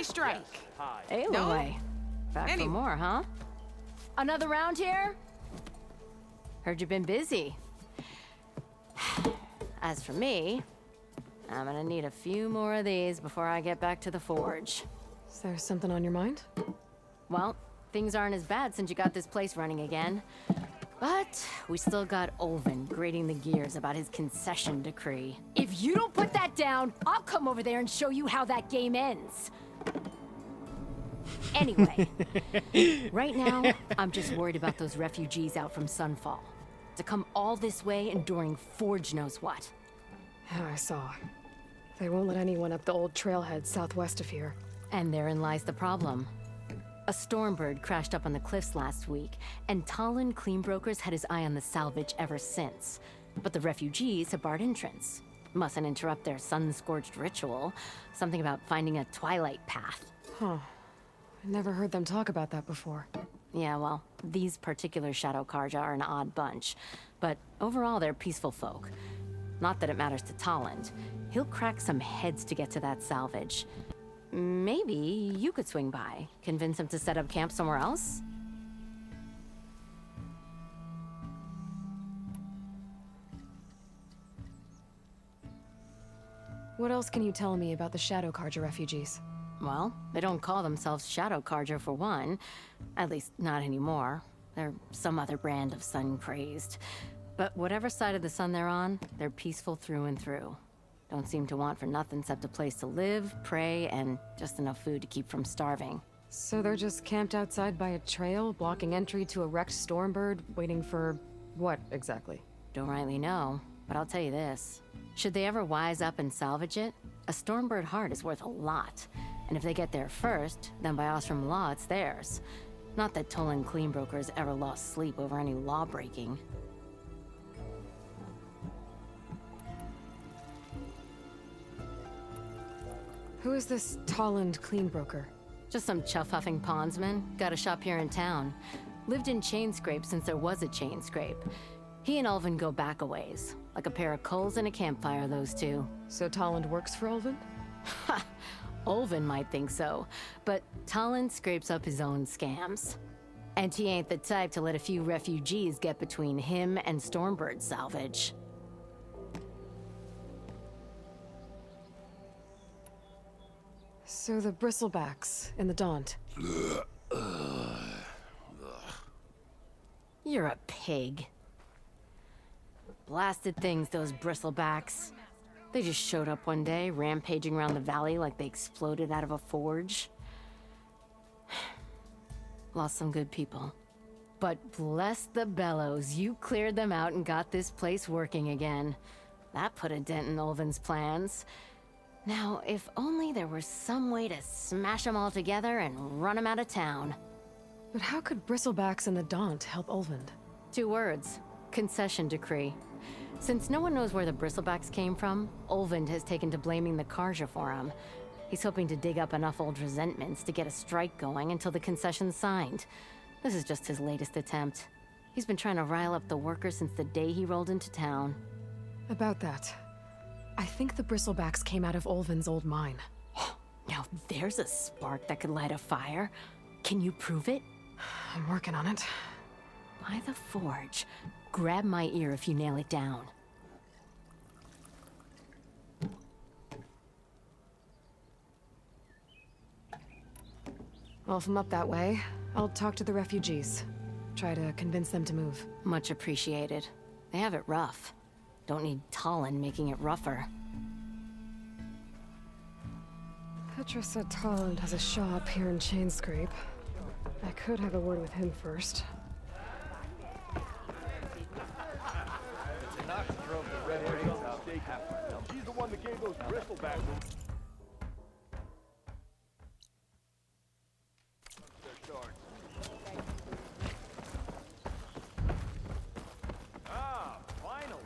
they strike. Anyway, back for more, huh? Another round here? Heard you've been busy. As for me, I'm gonna need a few more of these before I get back to the forge. Is there something on your mind? Well, things aren't as bad since you got this place running again. But we still got Olvin grating the gears about his concession decree. If you don't put that down, I'll come over there and show you how that game ends. Anyway, right now, I'm just worried about those refugees out from Sunfall. To come all this way enduring Forge knows what. Yeah, I saw. They won't let anyone up the old trailhead southwest of here. And therein lies the problem. A stormbird crashed up on the cliffs last week, and Talon Cleanbrokers had his eye on the salvage ever since. But the refugees have barred entrance. Mustn't interrupt their sun-scorched ritual. Something about finding a twilight path. Huh. I never heard them talk about that before. Yeah, well, these particular Shadow Karja are an odd bunch. But overall, they're peaceful folk. Not that it matters to Talon. He'll crack some heads to get to that salvage. Maybe you could swing by, convince him to set up camp somewhere else? What else can you tell me about the Shadow Karja refugees? Well, they don't call themselves Shadow Karja for one. At least, not anymore. They're some other brand of sun-crazed. But whatever side of the sun they're on, they're peaceful through and through. Don't seem to want for nothing except a place to live, pray, and just enough food to keep from starving. So they're just camped outside by a trail, blocking entry to a wrecked Stormbird, waiting for... what, exactly? Don't rightly know, but I'll tell you this. Should they ever wise up and salvage it, a Stormbird heart is worth a lot. And if they get there first, then by Ostrom law, it's theirs. Not that Tolan Cleanbrokers ever lost sleep over any law-breaking. Who is this Talland Cleanbroker? Just some chuff-huffing pondsman. Got a shop here in town. Lived in Chainscrape since there was a Chainscrape. He and Ulvin go back a ways. Like a pair of coals and a campfire, those two. So Talland works for Ulvin? Ha! Ulvin might think so, but Talon scrapes up his own scams. And he ain't the type to let a few refugees get between him and Stormbird salvage. So the bristlebacks in the Daunt. You're a pig. Blasted things, those bristlebacks. They just showed up one day, rampaging around the valley like they exploded out of a forge. Lost some good people. But bless the bellows, you cleared them out and got this place working again. That put a dent in Ulvin's plans. Now, if only there was some way to smash them all together and run them out of town. But how could bristlebacks in the Daunt help Ulvin? 2 words. Concession decree. Since no one knows where the bristlebacks came from, Ulvin has taken to blaming the Karja for him. He's hoping to dig up enough old resentments to get a strike going until the concession's signed. This is just his latest attempt. He's been trying to rile up the workers since the day he rolled into town. About that, I think the bristlebacks came out of Ulvin's old mine. Now there's a spark that could light a fire. Can you prove it? I'm working on it. By the forge. Grab my ear if you nail it down. Well, if I'm up that way, I'll talk to the refugees. Try to convince them to move. Much appreciated. They have it rough. Don't need Talon making it rougher. Petra said Talland has a shop here in Chainscrape. I could have a word with him first. She's the one that gave those bristlebacks. Ah, finally.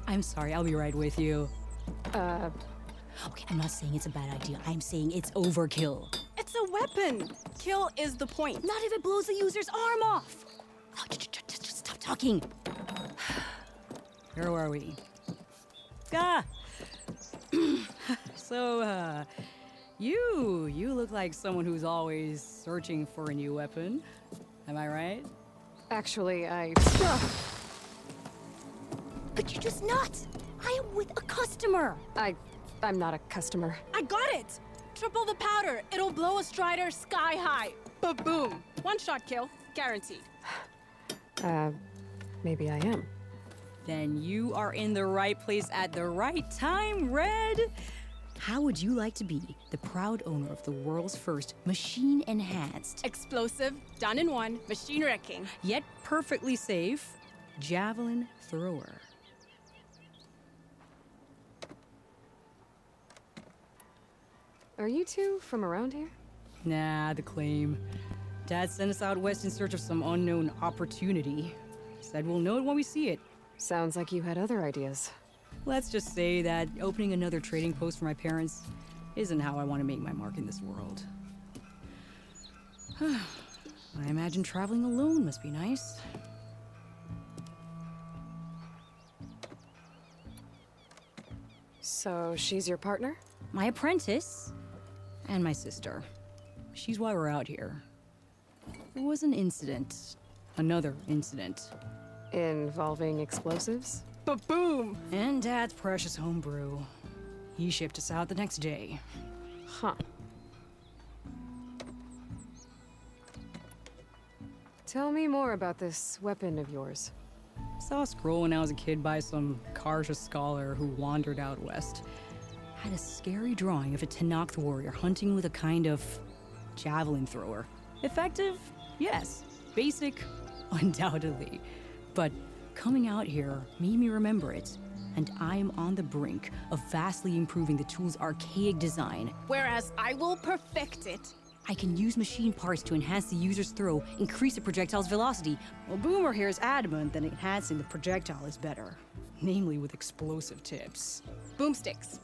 I'm sorry, I'll be right with you. Okay, I'm not saying it's a bad idea. I'm saying it's overkill. It's a weapon! Kill is the point. Not if it blows the user's arm off! Oh, just stop talking. Where are we? Ah! So, you look like someone who's always searching for a new weapon. Am I right? Actually, Could you just not? I am with a customer. I'm not a customer. I got it! Triple the powder. It'll blow a Strider sky high. Ba-boom. One-shot kill. Guaranteed. Maybe I am. Then you are in the right place at the right time, Red. How would you like to be the proud owner of the world's first machine-enhanced, Explosive, done in one, machine wrecking. yet perfectly safe, javelin thrower? Are you two from around here? Nah, the claim. Dad sent us out west in search of some unknown opportunity. Said we'll know it when we see it. Sounds like you had other ideas. Let's just say that opening another trading post for my parents isn't how I want to make my mark in this world. I imagine traveling alone must be nice. So she's your partner? My apprentice and my sister. She's why we're out here. There was an incident. Another incident. Involving explosives? Ba-boom! And Dad's precious homebrew. He shipped us out the next day. Huh. Tell me more about this weapon of yours. Saw a scroll when I was a kid by some Karja scholar who wandered out west. Had a scary drawing of a Tenakth warrior hunting with a kind of javelin thrower. Effective? Yes. Basic? Undoubtedly. But coming out here made me remember it, and I am on the brink of vastly improving the tool's archaic design. Whereas I will perfect it. I can use machine parts to enhance the user's throw, increase the projectile's velocity. Well, Boomer here is adamant that enhancing the projectile is better, namely with explosive tips. Boomsticks.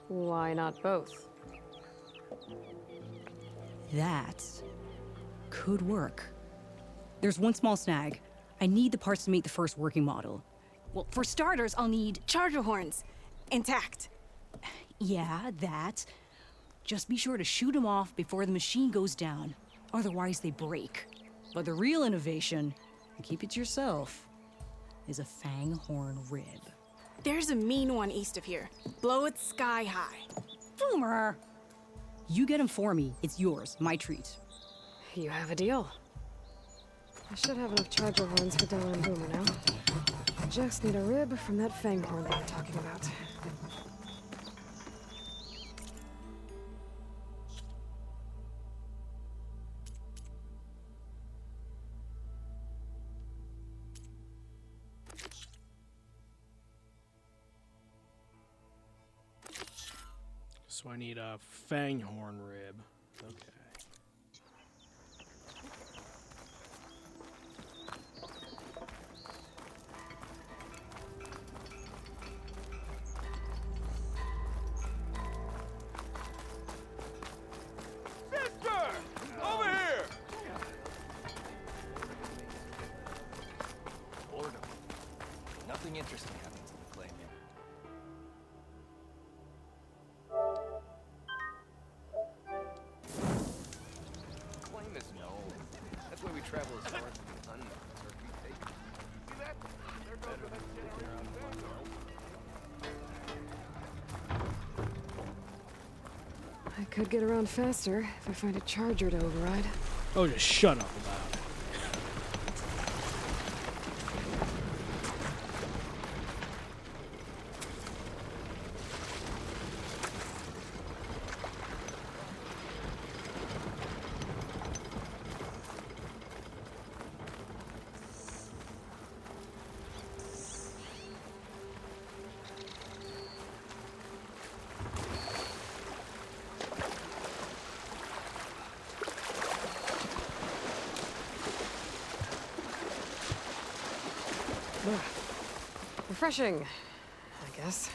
Why not both? That could work. There's one small snag. I need the parts to make the first working model. Well, for starters, I'll need charger horns. Intact. Yeah, that. Just be sure to shoot them off before the machine goes down. Otherwise, they break. But the real innovation, and keep it to yourself, is a fang horn rib. There's a mean one east of here. Blow it sky high. Boomer! You get him for me. It's yours. My treat. You have a deal. I should have enough charger horns for Della and Boomer now. Just need a rib from that fang horn we were talking about. So I need a fanghorn rib. Okay. Sister! Over here! Boredom. Nothing interesting happens in the claim here. Claim is known. That's why we travel as far as we can unknown. See that? There goes the next generation thing. I could get around faster if I find a charger to override. Oh, just shut up about it. Refreshing, I guess.